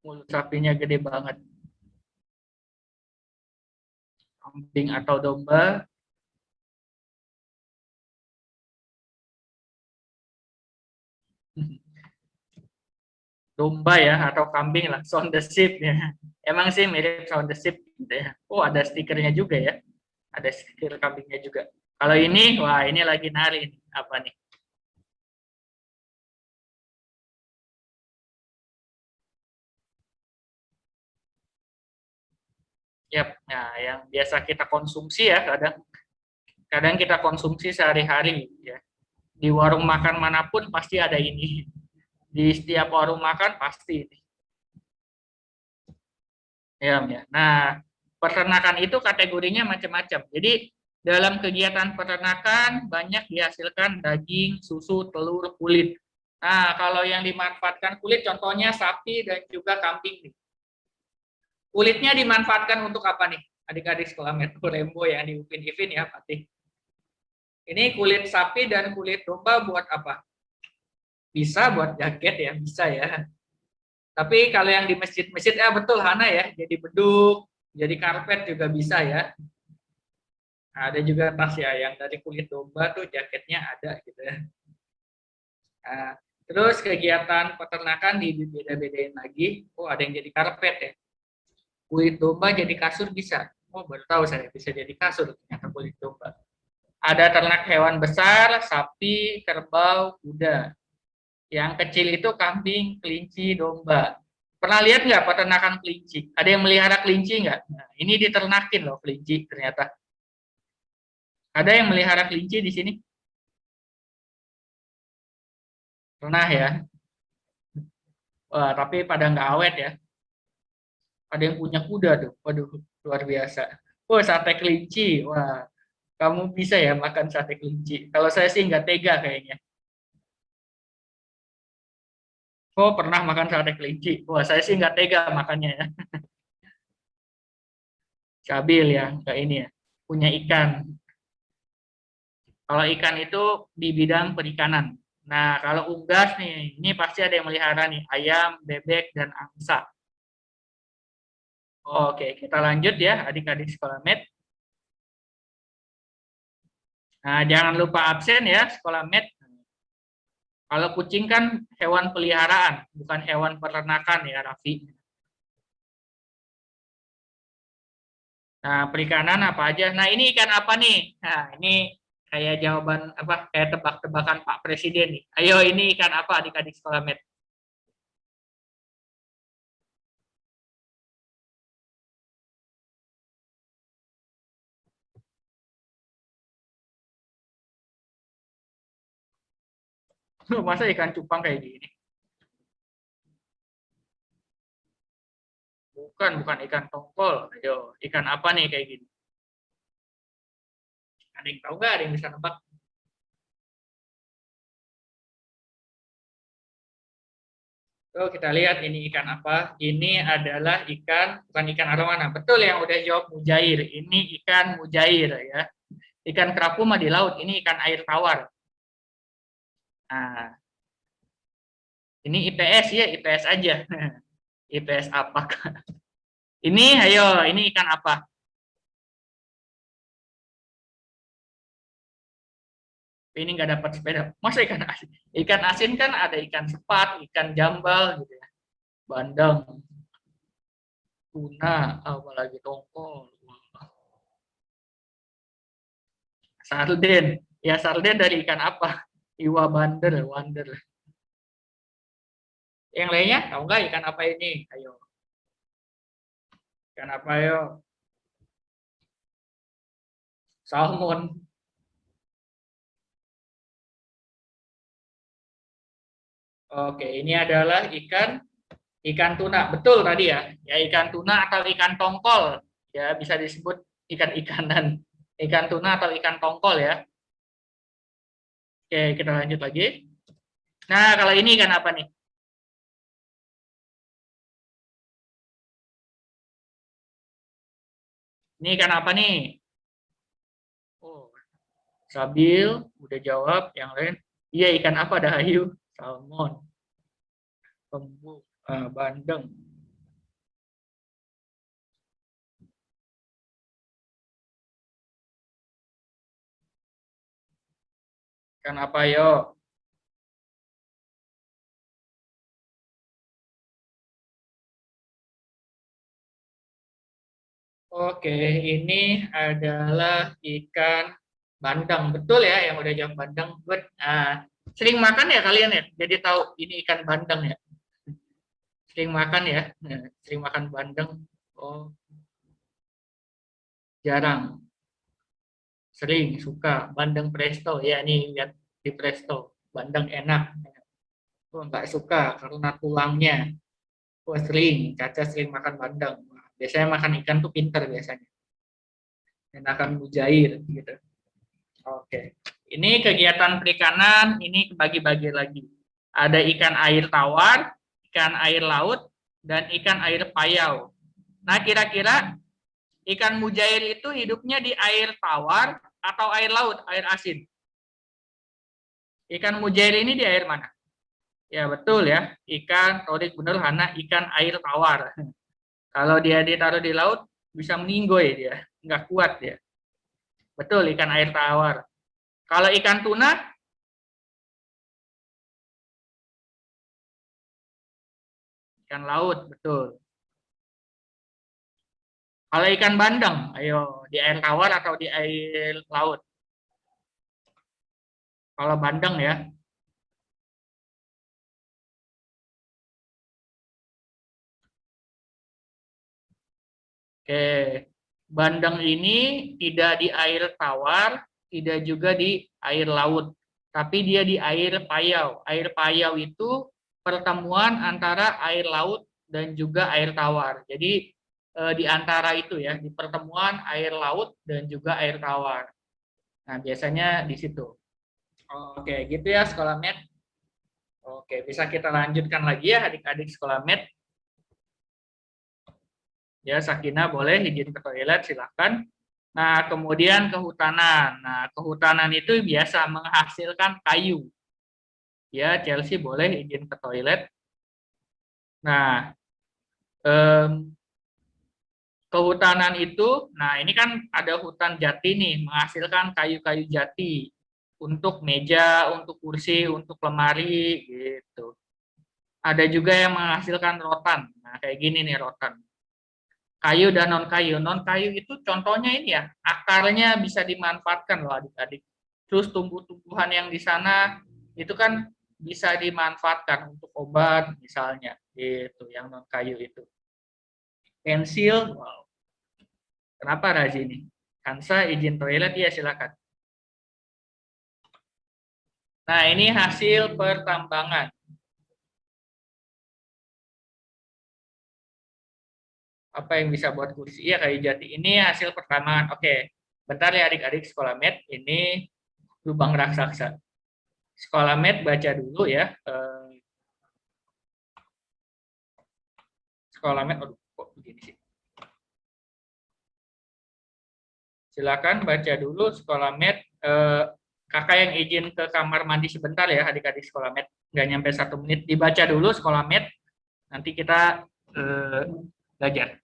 mulut sapinya gede banget. Kambing atau domba. Domba ya atau kambing lah, sound the sheep ya. Emang sih mirip sound the sheep gitu ya. Oh, ada stikernya juga ya. Ada stiker kambingnya juga. Kalau ini, wah ini lagi nari nih. Apa nih? Yap, nah yang biasa kita konsumsi ya, kadang kadang kita konsumsi sehari-hari ya. Di warung makan manapun pasti ada ini. Di setiap warung makan pasti ini. Ya. Nah, peternakan itu kategorinya macam-macam. Jadi dalam kegiatan peternakan banyak dihasilkan daging, susu, telur, kulit. Nah, kalau yang dimanfaatkan kulit contohnya sapi dan juga kambing nih. Kulitnya dimanfaatkan untuk apa nih? Adik-adik sekolah Metro Rembo yang di Upin Ipin ya, Fatih. Ini kulit sapi dan kulit domba buat apa? Bisa buat jaket ya, bisa ya. Tapi kalau yang di masjid-masjid ya betul Hana ya, jadi beduk, jadi karpet juga bisa ya. Nah, ada juga tas ya yang dari kulit domba tuh jaketnya ada gitu ya. Nah, terus kegiatan peternakan dibeda-bedain lagi. Oh, ada yang jadi karpet ya. Kulit domba jadi kasur bisa. Oh, baru tahu saya bisa jadi kasur ternyata kulit domba. Ada ternak hewan besar, sapi, kerbau, kuda. Yang kecil itu kambing, kelinci, domba. Pernah lihat nggak peternakan kelinci? Ada yang melihara kelinci nggak? Nah, ini diternakin loh kelinci ternyata. Ada yang melihara kelinci di sini? Pernah ya? Wah, tapi pada nggak awet ya. Ada yang punya kuda tuh. Waduh, luar biasa. Wah, sate kelinci. Wah, kamu bisa ya makan sate kelinci. Kalau saya sih nggak tega kayaknya. Oh, pernah makan sate kelinci. Wah, saya sih nggak tega makannya ya. Cabil ya, nggak ini ya. Punya ikan. Kalau ikan itu di bidang perikanan. Nah, kalau unggas nih, ini pasti ada yang melihara nih, ayam, bebek, dan angsa. Oke, kita lanjut ya, adik-adik sekolah med. Nah, jangan lupa absen ya, sekolah med. Kalau kucing kan hewan peliharaan, bukan hewan peternakan ya, Raffi. Nah, perikanan apa aja? Nah, ini ikan apa nih? Nah, ini kayak jawaban apa? Kayak tebak-tebakan Pak Presiden nih. Ayo, ini ikan apa adik-adik sekolah med? Masa ikan cupang kayak gini? Bukan ikan tongkol. Ayo, ikan apa nih kayak gini? Ada yang tahu nggak? Ada yang bisa nebak? Tuh, kita lihat ini ikan apa. Ini adalah ikan, bukan ikan arowana. Betul yang udah jawab mujair. Ini ikan mujair ya. Ikan kerapu mah di laut. Ini ikan air tawar. Nah, ini IPS ya, IPS aja. IPS apa? Ini, ayo, ini ikan apa? Ini nggak dapat sepeda. Masa ikan asin? Ikan asin kan ada ikan sepat, ikan jambal gitu ya. Bandeng, tuna, apalagi tongkol. Sarden. Ya sarden dari ikan apa? Iwa bander, wander. Yang lainnya tahu nggak ikan apa ini? Ayo, ikan apa yo? Salmon. Oke, ini adalah ikan tuna. Betul tadi ya. Ya ikan tuna atau ikan tongkol. Ya bisa disebut ikan-ikanan. Ikan tuna atau ikan tongkol ya. Oke, kita lanjut lagi. Nah, kalau ini ikan apa nih? Ini ikan apa nih? Oh, Sabil, udah jawab. Yang lain, iya ikan apa dah Ayu? Salmon, kembung, bandeng. Ikan apa yo? Oke, ini adalah ikan bandeng. Betul ya, yang udah jawab bandeng. Good. Sering makan ya kalian ya? Jadi tahu ini ikan bandeng ya? Sering makan ya? Sering makan bandeng. Oh, jarang. Sering, suka. Bandeng presto. Ya, nih lihat di presto. Bandeng enak. Oh, nggak suka karena tulangnya. Oh, sering. Caca sering makan bandeng. Biasanya makan ikan tuh pinter biasanya. Enakan mujair gitu. Oke. Ini kegiatan perikanan, ini bagi-bagi lagi. Ada ikan air tawar, ikan air laut, dan ikan air payau. Nah, kira-kira ikan mujair itu hidupnya di air tawar atau air laut, air asin? Ikan mujair ini di air mana? Ya, betul ya. Ikan torik bener hana ikan air tawar. Kalau dia ditaruh di laut, bisa meninggoy dia. Nggak kuat dia. Betul, ikan air tawar. Kalau ikan tuna, ikan laut, betul. Kalau ikan bandeng, ayo di air tawar atau di air laut? Kalau bandeng ya. Oke. Bandeng ini tidak di air tawar, tidak juga di air laut, tapi dia di air payau. Air payau itu pertemuan antara air laut dan juga air tawar. Jadi di antara itu ya, di pertemuan air laut dan juga air tawar. Nah, biasanya di situ. Oke, gitu ya sekolah med. Oke, bisa kita lanjutkan lagi ya adik-adik sekolah med. Ya, Sakina boleh izin ke toilet, silahkan. Nah, kemudian kehutanan. Nah, kehutanan itu biasa menghasilkan kayu. Ya, Chelsea boleh izin ke toilet. Nah, kehutanan itu, nah ini kan ada hutan jati nih, menghasilkan kayu-kayu jati untuk meja, untuk kursi, untuk lemari, gitu. Ada juga yang menghasilkan rotan. Nah, kayak gini nih rotan. Kayu dan non kayu. Non kayu itu contohnya ini ya, akarnya bisa dimanfaatkan loh adik-adik. Terus tumbuh-tumbuhan yang di sana itu kan bisa dimanfaatkan untuk obat misalnya, itu yang non kayu itu. Pensil, wow. Kenapa Razi ini? Kansa izin toilet ya silakan. Nah, ini hasil pertambangan. Apa yang bisa buat kursi? Iya, kayu jati. Ini hasil pertambangan. Oke. Bentar ya adik-adik sekolah med. Ini lubang raksasa. Sekolah med baca dulu ya. Sekolah med, aduh kok begini sih. Silakan baca dulu sekolah med. Kakak yang izin ke kamar mandi sebentar ya adik-adik sekolah med. Nggak nyampe 1 menit. Dibaca dulu sekolah med. Nanti kita belajar.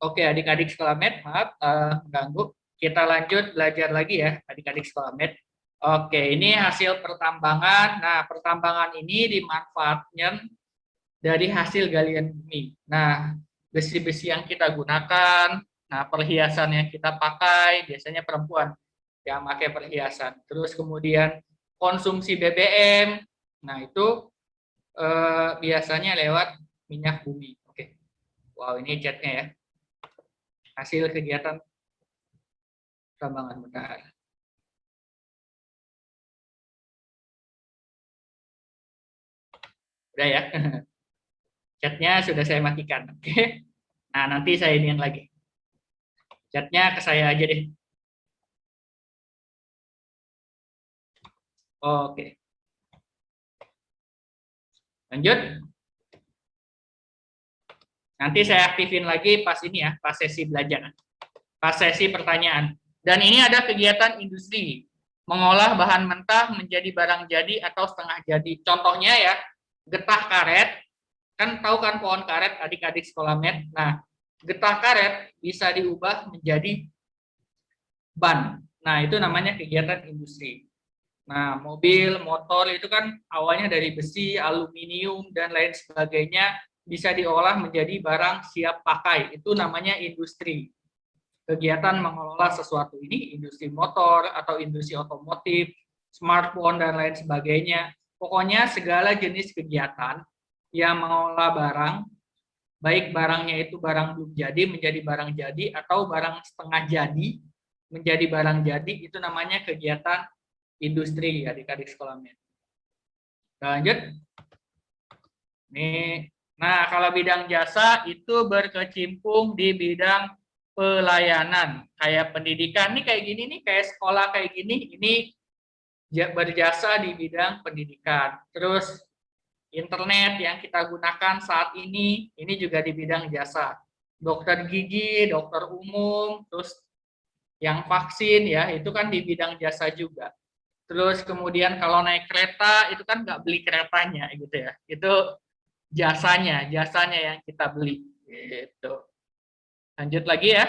Oke, adik-adik sekolah med, maaf mengganggu. Kita lanjut belajar lagi ya, adik-adik sekolah med. Oke, ini hasil pertambangan. Nah, pertambangan ini dimanfaatkan dari hasil galian bumi. Nah, besi-besi yang kita gunakan, nah perhiasan yang kita pakai, biasanya perempuan yang pakai perhiasan. Terus kemudian konsumsi BBM, nah itu biasanya lewat minyak bumi. Oke, wow ini chatnya ya. Hasil kegiatan tambangan bentar. Udah ya. Chatnya sudah saya matikan. Oke. Nah, nanti saya ini yang lagi. Chatnya ke saya aja deh. Oke. Lanjut. Nanti saya aktifin lagi pas ini ya, pas sesi belajar. Pas sesi pertanyaan. Dan ini ada kegiatan industri. Mengolah bahan mentah menjadi barang jadi atau setengah jadi. Contohnya ya, getah karet. Kan tahu kan pohon karet adik-adik sekolah med. Nah, getah karet bisa diubah menjadi ban. Nah, itu namanya kegiatan industri. Nah, mobil, motor itu kan awalnya dari besi, aluminium, dan lain sebagainya bisa diolah menjadi barang siap pakai. Itu namanya industri. Kegiatan mengelola sesuatu ini, industri motor atau industri otomotif, smartphone, dan lain sebagainya. Pokoknya segala jenis kegiatan yang mengolah barang, baik barangnya itu barang belum jadi menjadi barang jadi, atau barang setengah jadi menjadi barang jadi, itu namanya kegiatan industri adik-adik sekolah med. Lanjut. Nih, nah kalau bidang jasa itu berkecimpung di bidang pelayanan, kayak pendidikan nih kayak gini nih, kayak sekolah kayak gini, ini berjasa di bidang pendidikan. Terus internet yang kita gunakan saat ini juga di bidang jasa. Dokter gigi, dokter umum, terus yang vaksin ya, itu kan di bidang jasa juga. Terus kemudian kalau naik kereta itu kan nggak beli keretanya gitu ya, itu jasanya yang kita beli gitu. Lanjut lagi ya.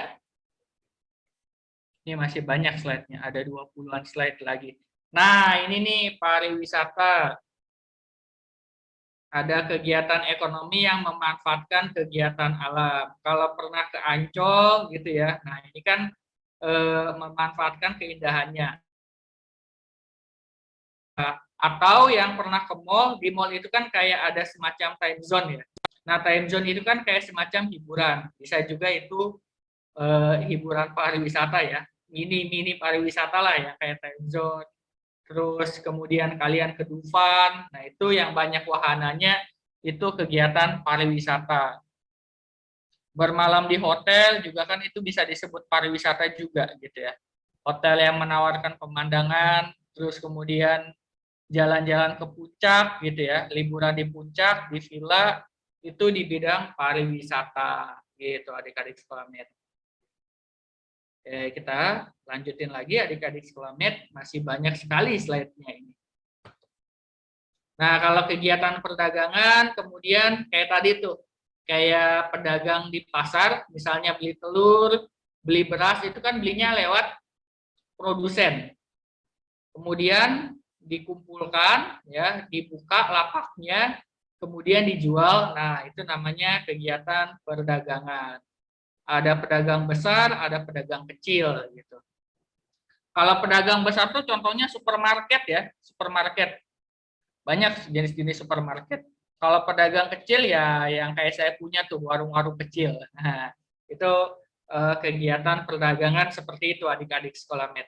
Ini masih banyak slide-nya, ada 20-an slide lagi. Nah, ini nih pariwisata. Ada kegiatan ekonomi yang memanfaatkan kegiatan alam. Kalau pernah ke Ancol gitu ya, nah ini kan memanfaatkan keindahannya. Atau yang pernah ke mall, di mall itu kan kayak ada semacam time zone ya. Nah, time zone itu kan kayak semacam hiburan. Bisa juga itu hiburan pariwisata ya. Mini pariwisata lah ya, kayak time zone. Terus kemudian kalian ke Dufan, nah itu yang banyak wahananya, itu kegiatan pariwisata. Bermalam di hotel juga kan itu bisa disebut pariwisata juga gitu ya. Hotel yang menawarkan pemandangan, terus kemudian jalan-jalan ke puncak gitu ya, liburan di puncak, di villa, itu di bidang pariwisata gitu adik-adik sekolah med. Oke, kita lanjutin lagi adik-adik sekolah med, masih banyak sekali slide-nya ini. Nah, kalau kegiatan perdagangan, kemudian kayak tadi tuh, kayak pedagang di pasar, misalnya beli telur, beli beras, itu kan belinya lewat produsen. Kemudian dikumpulkan, ya, dibuka lapaknya, kemudian dijual. Nah, itu namanya kegiatan perdagangan. Ada pedagang besar, ada pedagang kecil gitu. Kalau pedagang besar tuh contohnya supermarket ya, supermarket. Banyak jenis-jenis supermarket. Kalau pedagang kecil ya yang kayak saya punya tuh warung-warung kecil. Nah, itu kegiatan perdagangan seperti itu adik-adik sekolah med.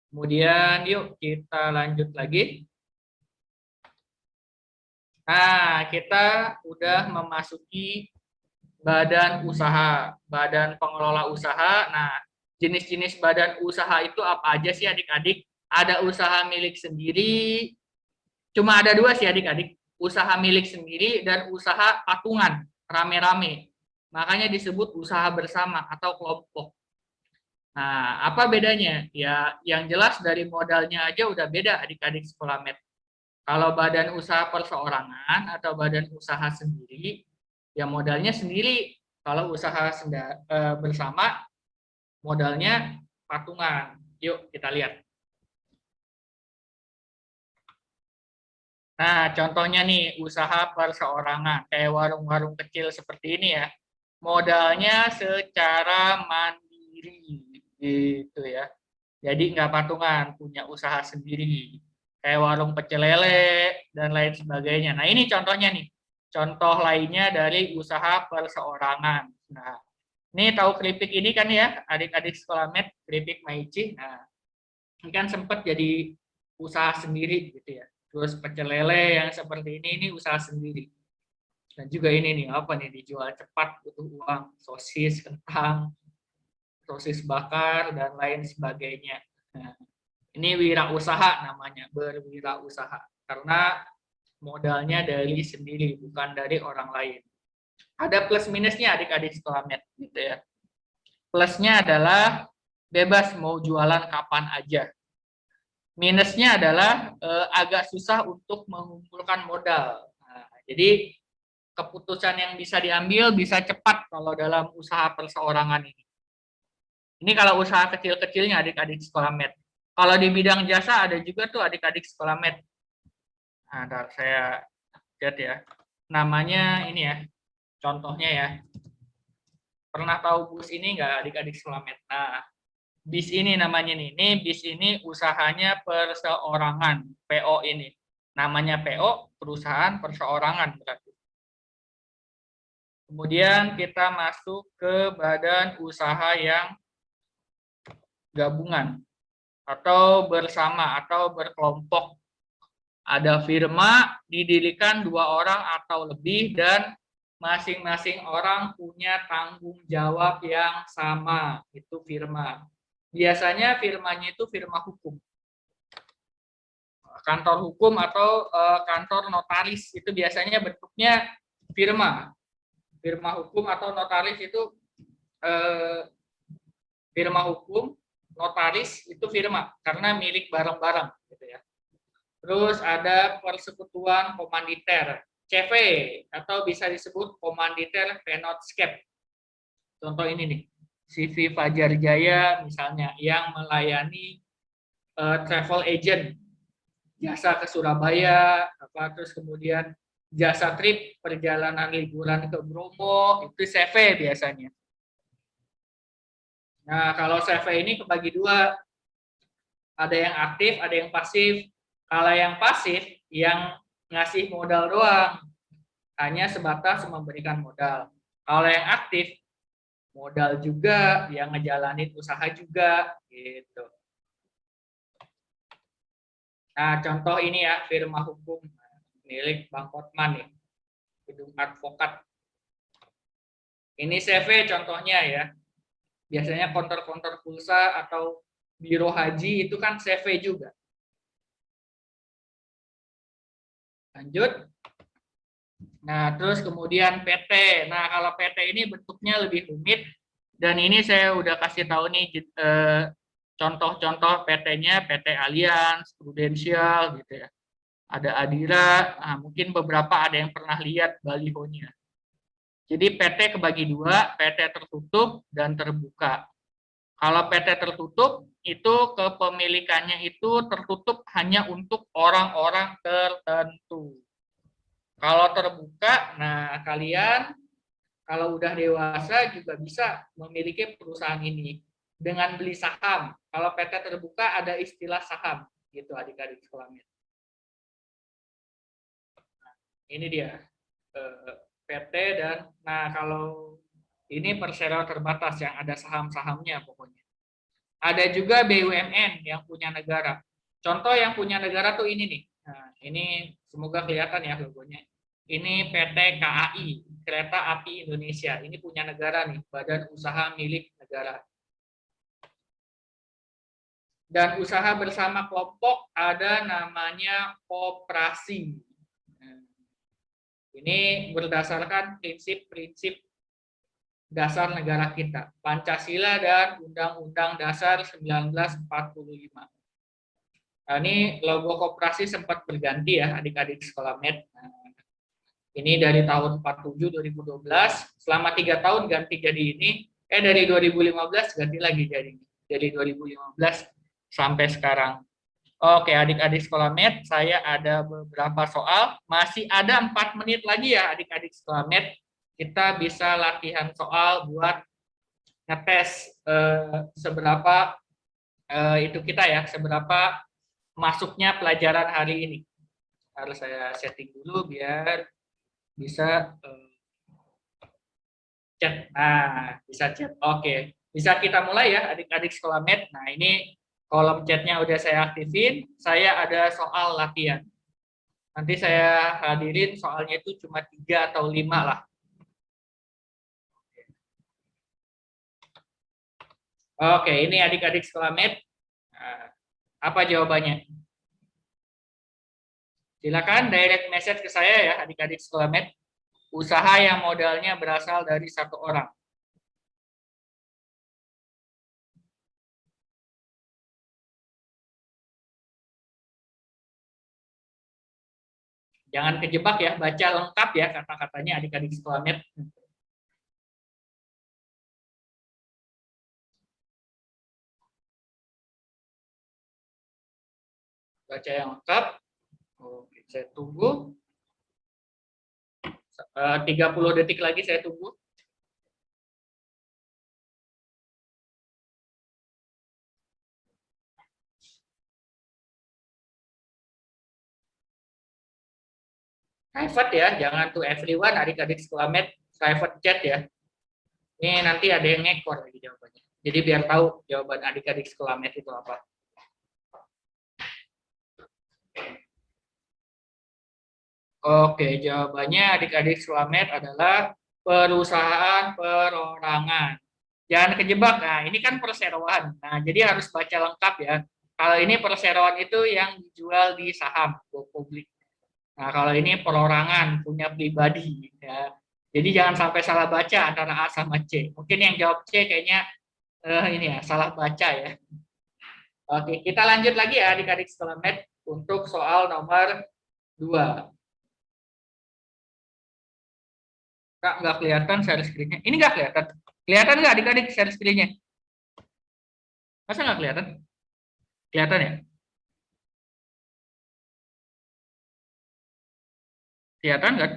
Kemudian yuk kita lanjut lagi. Nah, kita udah memasuki badan usaha, badan pengelola usaha. Nah, jenis-jenis badan usaha itu apa aja sih adik-adik? Ada usaha milik sendiri, cuma ada dua sih adik-adik, usaha milik sendiri dan usaha patungan, rame-rame. Makanya disebut usaha bersama atau kelompok. Nah, apa bedanya? Ya, yang jelas dari modalnya aja udah beda adik-adik sekolah med. Kalau badan usaha perseorangan atau badan usaha sendiri, ya modalnya sendiri. Kalau usaha bersama, modalnya patungan. Yuk kita lihat. Nah, contohnya nih, usaha perseorangan. Kayak warung-warung kecil seperti ini ya. Modalnya secara mandiri. Gitu ya. Jadi nggak patungan, punya usaha sendiri. Kayak warung pecel lele, dan lain sebagainya. Nah, ini contohnya nih. Contoh lainnya dari usaha perseorangan. Nah, ini tahu keripik ini kan ya, adik-adik sekolah med, keripik Maici. Nah, ini kan sempat jadi usaha sendiri gitu ya. Terus pecel lele yang seperti ini usaha sendiri. Dan juga ini nih, apa nih, dijual cepat, butuh uang, sosis, kentang, sosis bakar, dan lain sebagainya. Nah, ini wirausaha namanya, berwirausaha. Karena modalnya dari sendiri, bukan dari orang lain. Ada plus minusnya adik-adik sekolah med gitu ya. Plusnya adalah bebas mau jualan kapan aja. Minusnya adalah agak susah untuk mengumpulkan modal. Nah, jadi keputusan yang bisa diambil bisa cepat kalau dalam usaha perseorangan ini. Ini kalau usaha kecil-kecilnya adik-adik sekolah med. Kalau di bidang jasa ada juga tuh adik-adik sekolah med. Nah, saya lihat ya. Namanya ini ya, contohnya ya. Pernah tahu bus ini nggak adik-adik sekolah med? Nah, bis ini namanya nih. Ini bis ini usahanya perseorangan, PO ini. Namanya PO, perusahaan perseorangan berarti. Kemudian kita masuk ke badan usaha yang gabungan atau bersama atau berkelompok. Ada firma didirikan 2 orang atau lebih dan masing-masing orang punya tanggung jawab yang sama. Itu firma. Biasanya firmanya itu firma hukum. Kantor hukum atau kantor notaris itu biasanya bentuknya firma. Firma hukum atau notaris itu firma hukum, notaris itu firma karena milik bareng-bareng gitu ya. Terus ada persekutuan komanditer, CV atau bisa disebut komanditer Pennotscape. Contoh ini nih, CV Fajar Jaya misalnya yang melayani travel agent, jasa ke Surabaya, terus kemudian jasa trip perjalanan liburan ke Bromo, itu CV biasanya. Nah, kalau CV ini kebagi 2, ada yang aktif, ada yang pasif. Kalau yang pasif, yang ngasih modal doang, hanya sebatas memberikan modal. Kalau yang aktif, modal juga, yang ngejalanin usaha juga, gitu. Nah, contoh ini ya, firma hukum milik Bang Hotman nih, gedung advokat. Ini CV contohnya ya. Biasanya konter-konter pulsa atau biro haji itu kan CV juga. Lanjut. Nah, terus kemudian PT. Nah, kalau PT ini bentuknya lebih rumit. Dan ini saya udah kasih tahu nih contoh-contoh PT-nya, PT Allianz, Prudential gitu ya. Ada Adira, nah, mungkin beberapa ada yang pernah lihat balihonya. Jadi PT kebagi 2, PT tertutup dan terbuka. Kalau PT tertutup, itu kepemilikannya itu tertutup hanya untuk orang-orang tertentu. Kalau terbuka, nah kalian kalau udah dewasa juga bisa memiliki perusahaan ini dengan beli saham. Kalau PT terbuka ada istilah saham, gitu adik-adik sekolah med. Ini dia PT dan nah kalau ini perseroan terbatas yang ada saham-sahamnya pokoknya. Ada juga BUMN yang punya negara. Contoh yang punya negara tuh ini nih. Nah, ini semoga kelihatan ya logonya. Ini PT KAI, Kereta Api Indonesia. Ini punya negara nih, badan usaha milik negara. Dan usaha bersama kelompok ada namanya koperasi. Ini berdasarkan prinsip-prinsip dasar negara kita, Pancasila dan Undang-Undang Dasar 1945. Nah, ini logo koperasi sempat berganti ya adik-adik sekolah med. Nah, Ini dari tahun 47 2012, selama 3 tahun ganti jadi ini, dari 2015 ganti lagi jadi ini. Dari 2015 sampai sekarang. Oke, adik-adik sekolah med, saya ada beberapa soal, masih ada 4 menit lagi ya adik-adik sekolah med. Kita bisa latihan soal buat ngetes seberapa itu kita ya, seberapa masuknya pelajaran hari ini. Harus saya setting dulu biar bisa chat. Nah, bisa chat. Oke, bisa kita mulai ya adik-adik sekolah med. Nah, ini kolom chatnya udah saya aktifin. Saya ada soal latihan. Nanti saya hadirin soalnya itu cuma 3 atau 5 lah. Oke, ini adik-adik sekolah med. Nah, apa jawabannya? Silakan direct message ke saya ya adik-adik sekolah med. Usaha yang modalnya berasal dari 1 orang. Jangan kejebak ya, baca lengkap ya kata-katanya adik-adik sekolah med. Baca yang lengkap. Oke, saya tunggu. 30 detik lagi saya tunggu. Private ya, jangan to everyone adik-adik sekolah med, private chat ya. Ini nanti ada yang ngekor lagi jawabannya. Jadi biar tahu jawaban adik-adik sekolah med itu apa. Oke, jawabannya adik-adik sekolah med adalah perusahaan perorangan. Jangan kejebak. Nah, ini kan perseroan. Nah, jadi harus baca lengkap ya. Kalau ini perseroan itu yang dijual di saham, go publik. Nah, kalau ini perorangan, punya pribadi. Ya. Jadi jangan sampai salah baca antara A sama C. Mungkin yang jawab C kayaknya ini ya, salah baca ya. Oke, kita lanjut lagi ya adik-adik sekolah med untuk soal nomor 2. Kak, nggak kelihatan share screen-nya. Ini nggak kelihatan. Kelihatan nggak adik-adik share screen-nya? Masa nggak kelihatan? Kelihatan ya? Kelihatan nggak?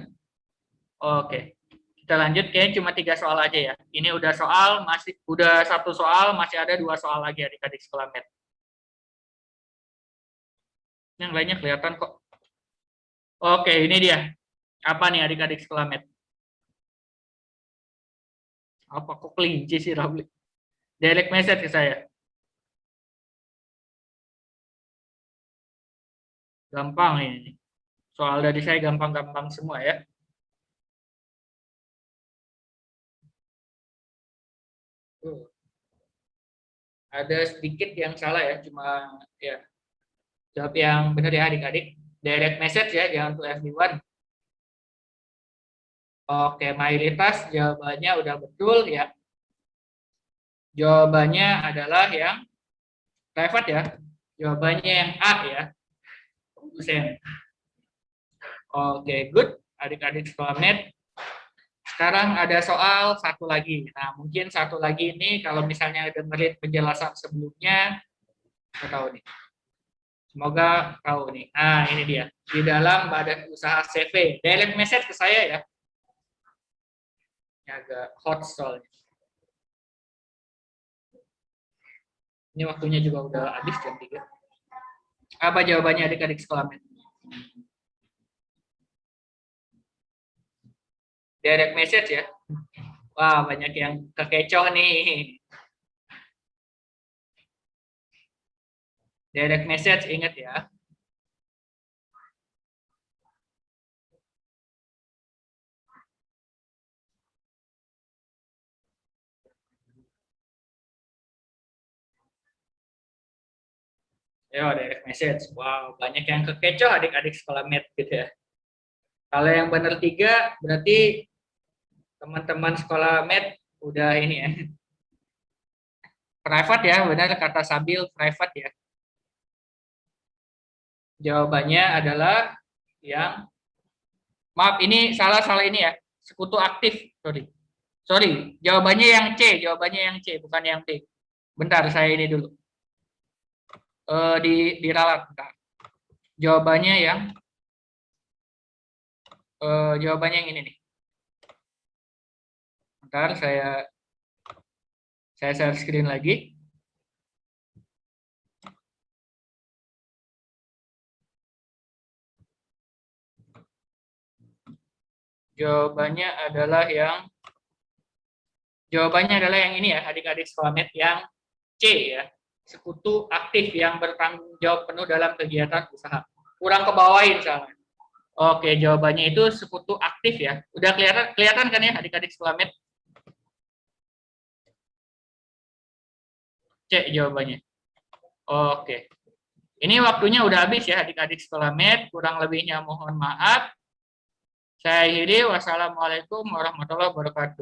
Oke. Kita lanjut, kayaknya cuma 3 soal aja ya. Ini udah 1 soal, masih ada 2 soal lagi adik-adik sekolah med. Yang lainnya kelihatan kok. Oke, ini dia. Apa nih adik-adik sekolah med? Apa kok kelinci sih Rabli? Direct message ke saya. Gampang ini. Soal dari saya gampang-gampang semua ya. Ada sedikit yang salah ya, cuma ya jawab yang benar ya adik-adik. Direct message ya, jangan to everyone. Oke, mayoritas jawabannya udah betul ya. Jawabannya adalah yang private ya. Jawabannya yang A ya. Oke, good. Adik-adik sekolah med. Sekarang ada soal satu lagi. Nah, mungkin satu lagi ini kalau misalnya dengerin penjelasan sebelumnya, nggak tahu nih. Semoga tahu nih. Nah, ini dia. Di dalam badan usaha CV. Direct message ke saya ya. Ini agak hot soalnya. Ini waktunya juga udah habis jam 3. Apa jawabannya adik-adik sekolah med? Direct message ya. Wah, banyak yang kekecoh nih. Direct message ingat ya. Ya, direct message. Wow, banyak yang kekecoh adik-adik sekolah med gitu ya. Kalau yang benar 3, berarti teman-teman sekolah med udah ini ya. Private ya, benar kata Sabil, private ya. Jawabannya adalah yang Maaf, ini salah ini ya. Sekutu aktif, sorry. Jawabannya yang C, bukan yang B. Bentar, saya ini dulu. Diralat, bentar. Jawabannya yang ini nih. Bentar, saya share screen lagi. Jawabannya adalah yang ini ya, adik-adik Selamet, yang C ya. Sekutu aktif yang bertanggung jawab penuh dalam kegiatan usaha. Kurang kebawain soalnya. Oke, jawabannya itu sekutu aktif ya. Udah kelihatan kan ya adik-adik Selamet? C jawabannya. Oke. Ini waktunya udah habis ya adik-adik Selamet. Kurang lebihnya mohon maaf. Saya akhiri. Wassalamualaikum warahmatullahi wabarakatuh.